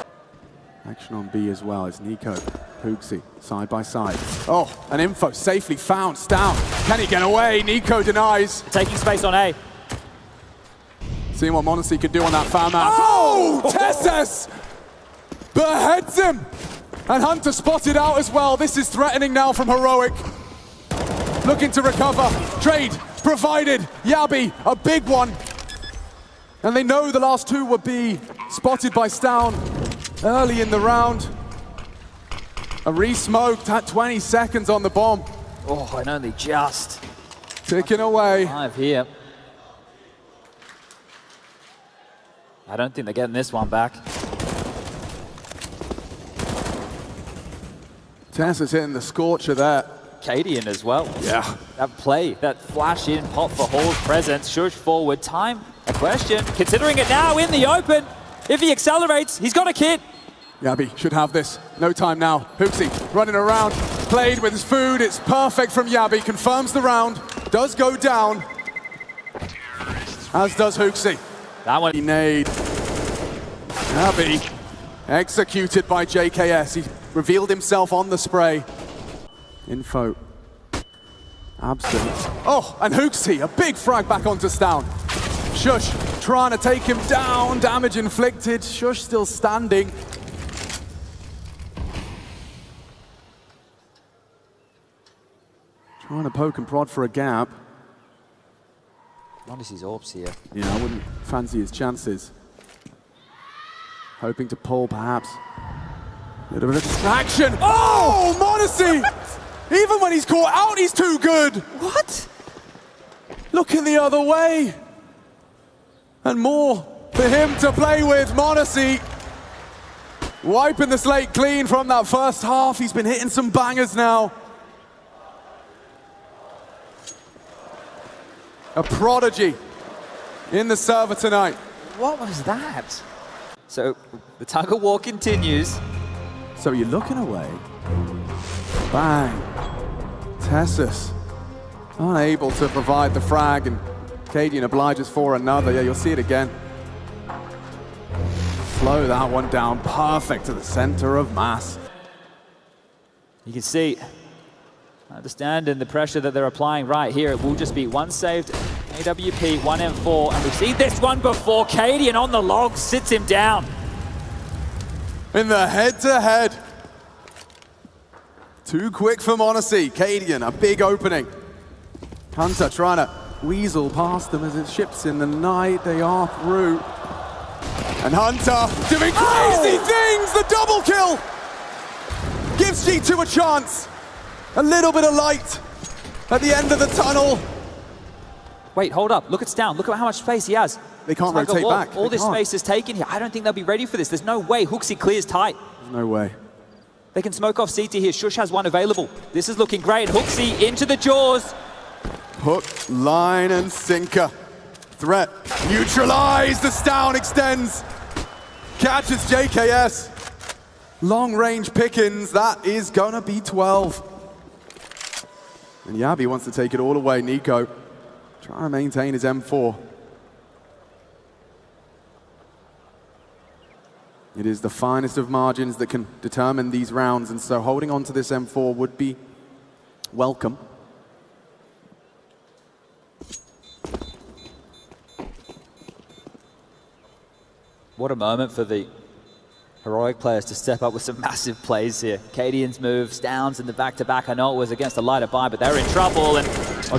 Action on B as well. It's niko, Hooksy, side by side. Oh, an info safely found. Stout. Can he get away? niko denies. Taking space on A. Seeing what m0NESY can do on that farmhouse. Oh! Tessus beheads him. And Hunter spotted out as well. This is threatening now from Heroic. Looking to recover. Trade provided. Yabi, a big one. And they know the last 2 will be spotted by Stown early in the round. A re-smoked at 20 seconds on the bomb. Oh, and only just. Ticking away. 5 here. I don't think they're getting this one back. Tessus hitting the scorcher there. Cadian as well. Yeah. That play, that flash in pop for Hall's presence. Shush forward. Time, a question. Considering it now in the open. If he accelerates, he's got a kit. Yabi should have this. No time now. Hooksy running around. Played with his food. It's perfect from Yabi. Confirms the round. Does go down. As does Hooksy. That one. He nade. Yabi executed by JKS. He revealed himself on the spray. Info. Absent. Oh, and Hooksy, a big frag back onto Stown. Shush trying to take him down. Damage inflicted. Shush still standing. Trying to poke and prod for a gap. m0NESY's orbs here. Yeah, I wouldn't fancy his chances. Hoping to pull, perhaps. A little bit of distraction. Oh, m0NESY! Even when he's caught out, he's too good. What? Looking the other way. And more for him to play with. m0NESY wiping the slate clean from that first half. He's been hitting some bangers now. A prodigy in the server tonight. What was that? So the tug of war continues. So you're looking away. Bang. Tessus unable to provide the frag, and Cadian obliges for another. Yeah, you'll see it again. Slow that one down. Perfect to the center of mass. You can see, understanding the pressure that they're applying right here. It will just be one saved AWP, one M4, and we've seen this one before. Cadian on the log sits him down. In the head-to-head. Too quick for m0NESY. Cadian, a big opening. Hunter trying to weasel past them as it ships in the night. They are through. And Hunter doing crazy things! The double kill! Gives G2 a chance. A little bit of light at the end of the tunnel. Wait, hold up. Look at Down. Look at how much space he has. They can't like rotate back. All this space is taken here. I don't think they'll be ready for this. There's no way. Hooksy clears tight. No way. They can smoke off CT here. Shush has one available. This is looking great. Hooksy into the jaws. Hook, line, and sinker. Threat neutralized. The Stown extends. Catches JKS. Long range pickings. That is gonna be 12. And Yabi wants to take it all away. niko trying to maintain his M4. It is the finest of margins that can determine these rounds, and so holding on to this M4 would be welcome. What a moment for the heroic players to step up with some massive plays here. Cadian's moves, Downs in the back-to-back. I know it was against a lighter buy, but they're in trouble, and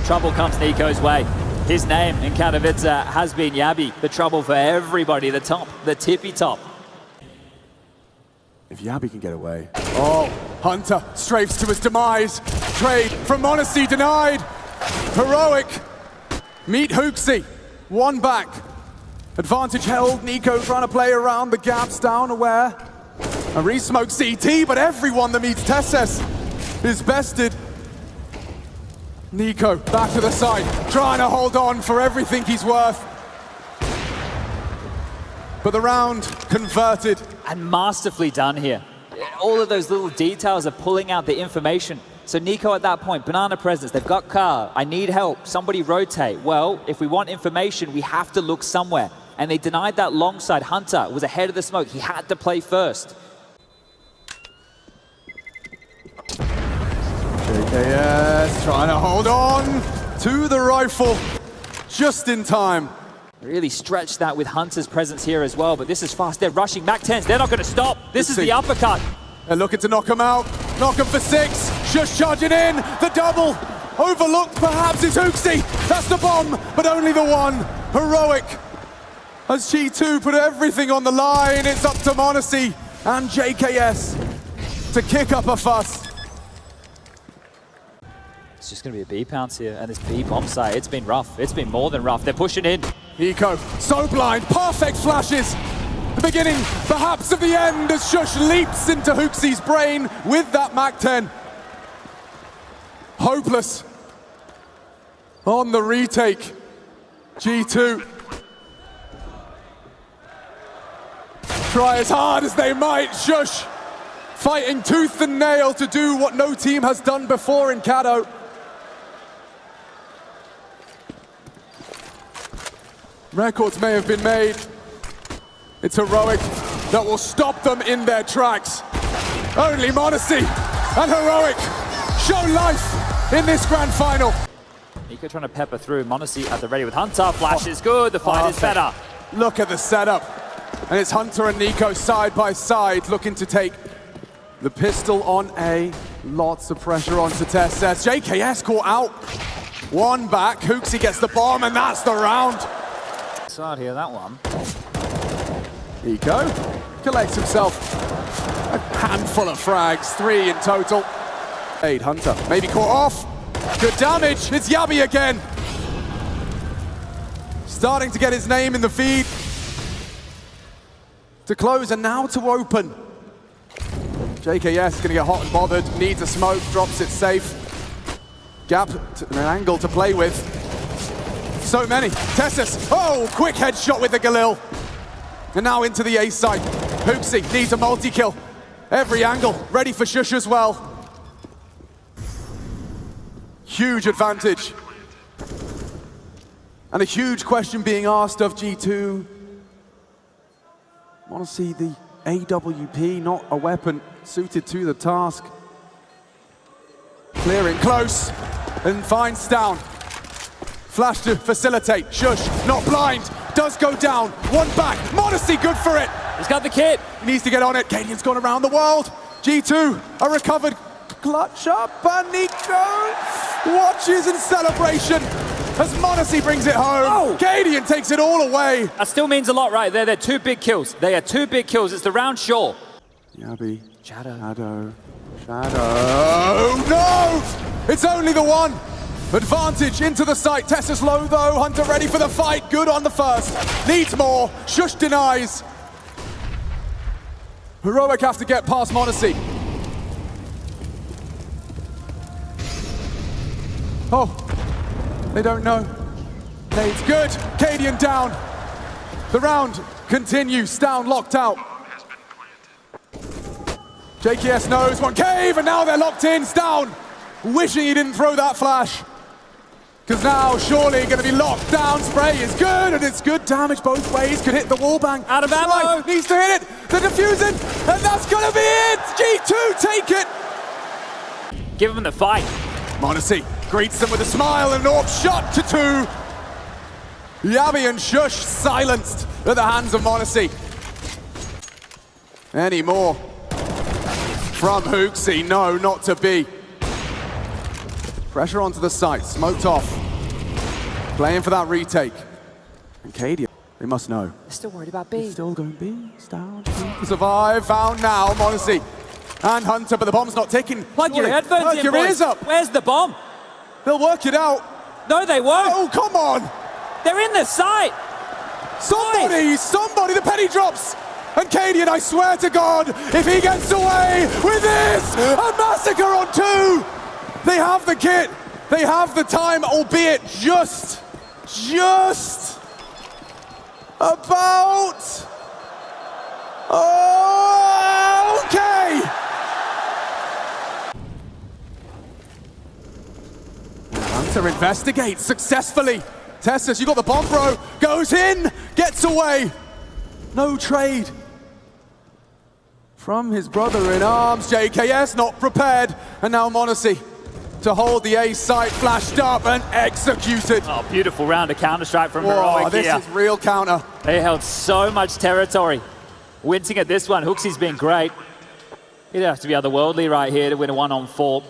trouble comes niko's way. His name in Katowice has been Yabi, the trouble for everybody, the top, the tippy top. If Yabi can get away. Oh, Hunter strafes to his demise. Trade from m0NESY denied. Heroic. Meet Hooksy. One back. Advantage held. niko trying to play around the gaps, down aware. A re-smoke CT, but everyone that meets Tesses is bested. niko back to the side, trying to hold on for everything he's worth. But the round converted. And masterfully done here. All of those little details of pulling out the information. So niko at that point, banana presence, they've got car, I need help, somebody rotate. Well, if we want information, we have to look somewhere. And they denied that long side. Hunter was ahead of the smoke, he had to play first. JKS trying to hold on to the rifle just in time. Really stretched that with Hunter's presence here as well, but this is fast. They're rushing Mac 10s. They're not going to stop. This is the uppercut. They're looking to knock him out. Knock him for 6. Just charging in. The double. Overlooked perhaps is Hooksy. That's the bomb, but only the one. Heroic. As G2 put everything on the line, it's up to m0NESY and JKS to kick up a fuss. It's just going to be a B pounce here, and this B bomb site, it's been rough. It's been more than rough. They're pushing in. niko, so blind, perfect flashes. The beginning, perhaps of the end, as Shush leaps into Hooksy's brain with that Mac 10. Hopeless. On the retake, G2. Try as hard as they might, Shush fighting tooth and nail to do what no team has done before in Kato. Records may have been made. It's heroic that will stop them in their tracks. Only m0NESY and heroic show life in this grand final. niko trying to pepper through. m0NESY at the ready with Hunter. Flash is good. The fight is better. Look at the setup. And it's Hunter and niko side by side looking to take the pistol on A. Lots of pressure onto Tesses. JKS caught out. One back. Hooksy gets the bomb, and that's the round. Side here, that one. niko collects himself a handful of frags, 3 in total. Hunter maybe caught off. Good damage. It's Yabi again. Starting to get his name in the feed. To close and now to open. JKS gonna get hot and bothered. Needs a smoke, drops it safe. Gap, an angle to play with. So many. Tesses, oh, quick headshot with the Galil. And now into the A side. Hooksy needs a multi-kill. Every angle, ready for Shush as well. Huge advantage. And a huge question being asked of G2. Want to see the AWP, not a weapon suited to the task. Clearing close and finds down. Flash to facilitate. Shush, not blind, does go down. One back, m0NESY good for it. He's got the kit. Needs to get on it. Cadian's gone around the world. G2, a recovered clutch up, and niko watches in celebration. as monesy brings it home. Oh. Cadian takes it all away. That still means a lot right there. They're two big kills. They are two big kills. It's the round sure. Yabi. Shadow. Shadow. No! It's only the one. Advantage into the site. Tessa's low though. Hunter ready for the fight. Good on the first. Needs more. Shush denies. Heroic have to get past monesy. Oh, they don't know. Nade's good. Cadian down. The round continues. Down, locked out. JKS knows one cave, and now they're locked in. Down. Wishing he didn't throw that flash. Because now, surely going to be locked down. Spray is good, and it's good damage both ways. Could hit the wall bang. Out of ammo. Needs to hit it. The diffusing, and that's going to be it. G2 take it. Give him the fight. monesy greets them with a smile and an AWP shot to 2. Yabi and Shush silenced at the hands of monesy. Any more from Hooksy? No, not to be. Pressure onto the site, smoked off. Playing for that retake. And Cadian, they must know. They're still worried about B. Still going B, down. Survive, found now, monesy. And Hunter, but the bomb's not taking. Plug your headphones Plug in, your boys. ears up. Where's the bomb? They'll work it out. No, they won't. Oh, come on. They're in the site. Somebody, the penny drops. And Cadian, I swear to God, if he gets away with this, a massacre on 2. They have the kit, they have the time, albeit just about. Okay. Hunter investigates successfully. Tessus, you got the bomb, bro. Goes in, gets away. No trade. From his brother in arms, JKS not prepared. And now monesy to hold the A site, flashed up and executed. Oh, beautiful round of Counter-Strike from Whoa, Heroic this here. is real counter. They held so much territory. Wincing at this one, Hooksy's been great. He'd have to be otherworldly right here to win a 1-on-4.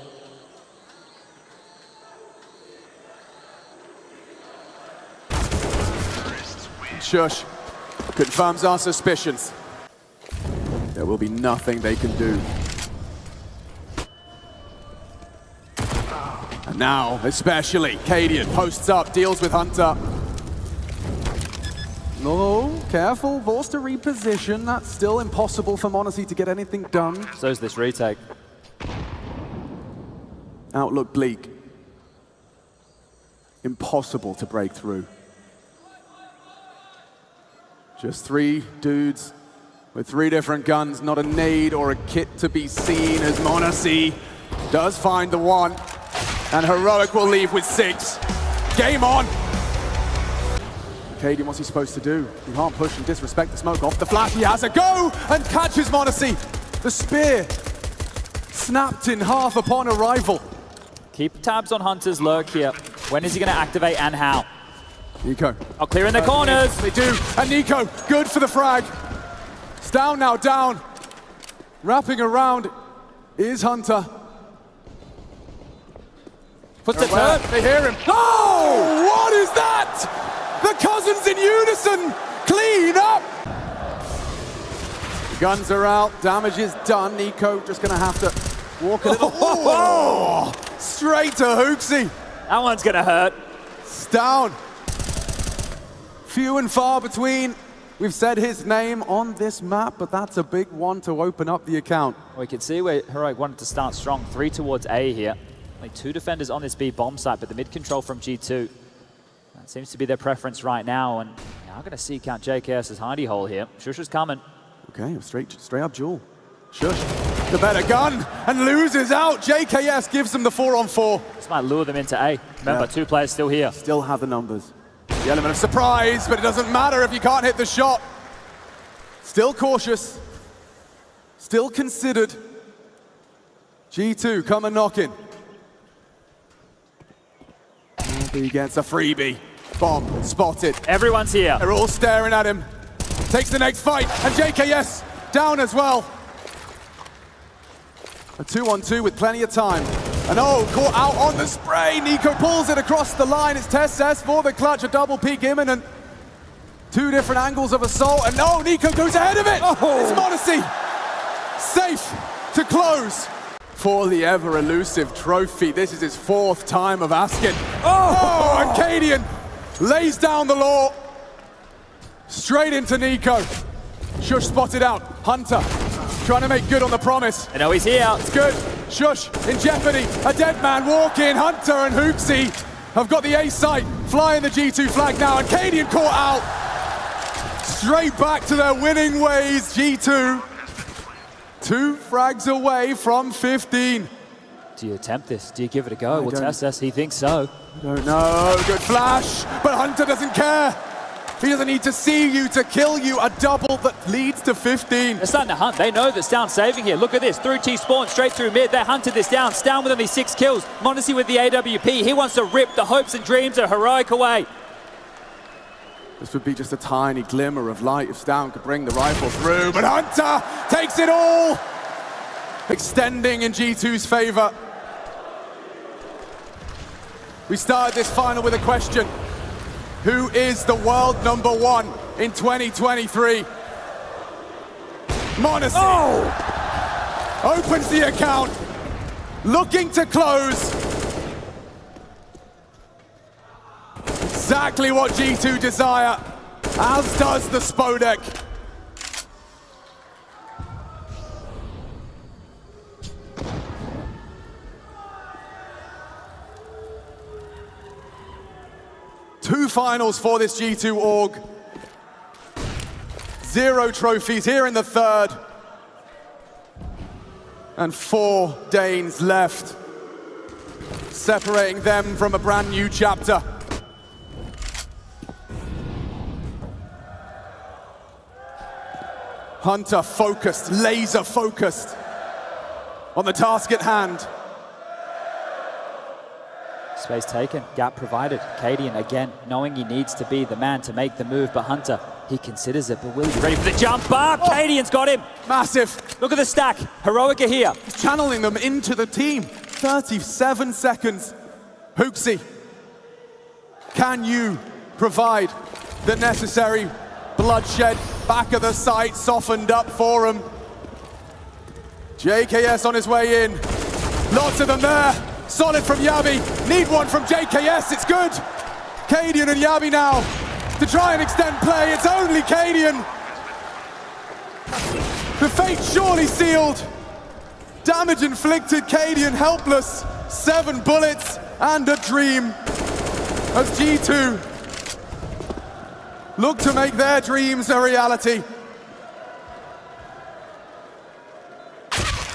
Shush confirms our suspicions. There will be nothing they can do. And now, especially, Cadian posts up, deals with Hunter. No, careful, forced to reposition. That's still impossible for monesy to get anything done. So's this retake. Outlook bleak. Impossible to break through. Just 3 dudes with 3 different guns, not a nade or a kit to be seen as monesy does find the one. And Heroic will leave with 6. Game on! Cadian, what's he supposed to do? He can't push and disrespect the smoke off the flash. He has a go and catches monesy. The spear snapped in half upon arrival. Keep tabs on Hunter's lurk here. When is he going to activate and how? Niko. Oh, clear in the corners. They do. And Niko, good for the frag. It's down now, down. Wrapping around is Hunter. Puts the turn. They hear him. Oh, what is that? The cousins in unison. Clean up. The guns are out. Damage is done. Niko just going to have to walk a little. Oh, straight to Hooksy. That one's going to hurt. It's down. Few and far between. We've said his name on this map, but that's a big one to open up the account. We can see where Heroic wanted to start strong. 3 towards A here. Only 2 defenders on this B bomb site, but the mid control from G2. That seems to be their preference right now, and now I'm going to seek out JKS's hidey hole here. Shush is coming. Okay, straight up duel. Shush, the better gun, and loses out. JKS gives them the 4-on-4. This might lure them into A. Remember, 2 players still here. Still have the numbers. The element of surprise, but it doesn't matter if you can't hit the shot. Still cautious. Still considered. G2 come and knocking. He gets a freebie. Bomb spotted. Everyone's here. They're all staring at him. Takes the next fight, and JKS down as well. A 2-on-2 with plenty of time. And oh, caught out on the spray. niko pulls it across the line. It's TeSS for the clutch. A double peak imminent. Two different angles of assault. And no, niko goes ahead of it. Oh. It's Modesty. Safe to close. For the ever elusive trophy. This is his fourth time of asking. Oh, and Cadian lays down the law. Straight into niko. Shush spotted out. Hunter trying to make good on the promise. I know he's here. It's good. Shush in jeopardy. A dead man walking. Hunter and Hooksy have got the A site. Flying the G2 flag now. And Cadian caught out. Straight back to their winning ways. G2. 2 frags away from 15. Do you attempt this? Do you give it a go? Well, TeSS, he thinks so. I don't know. Good flash. But Hunter doesn't care. He doesn't need to see you to kill you. A double that leads to 15. They're starting to hunt. They know that Stown's saving here. Look at this. Through T-Spawn, straight through mid. They hunted this down. Stown with only 6 kills. Modesty with the AWP. He wants to rip the hopes and dreams of Heroic away. This would be just a tiny glimmer of light if Stown could bring the rifle through. But Hunter takes it all. Extending in G2's favor. We started this final with a question. Who is the world #1 in 2023? Modesty opens the account, looking to close. Exactly what G2 desire, as does the Spodek. Two finals for this G2 org. 0 trophies here in the third. And 4 Danes left, separating them from a brand new chapter. Hunter focused, laser focused on the task at hand. Space taken, gap provided. Cadian again, knowing he needs to be the man to make the move, but Hunter, he considers it, but will he be ready for the jump? Cadian's got him! Massive. Look at the stack. Heroic are here. He's channeling them into the team. 37 seconds. Hooksy, can you provide the necessary bloodshed? Back of the site, softened up for him. JKS on his way in. Lots of them there. Solid from Yabi. Need one from JKS. It's good. Cadian and Yabi now to try and extend play. It's only Cadian. The fate surely sealed. Damage inflicted. Cadian helpless. 7 bullets and a dream as G2 look to make their dreams a reality.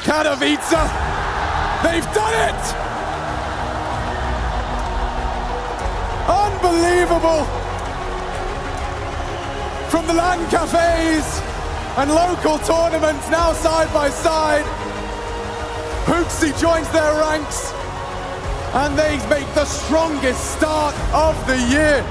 Katowice, they've done it! Unbelievable! From the LAN cafes and local tournaments now side by side, Hooksy joins their ranks and they make the strongest start of the year.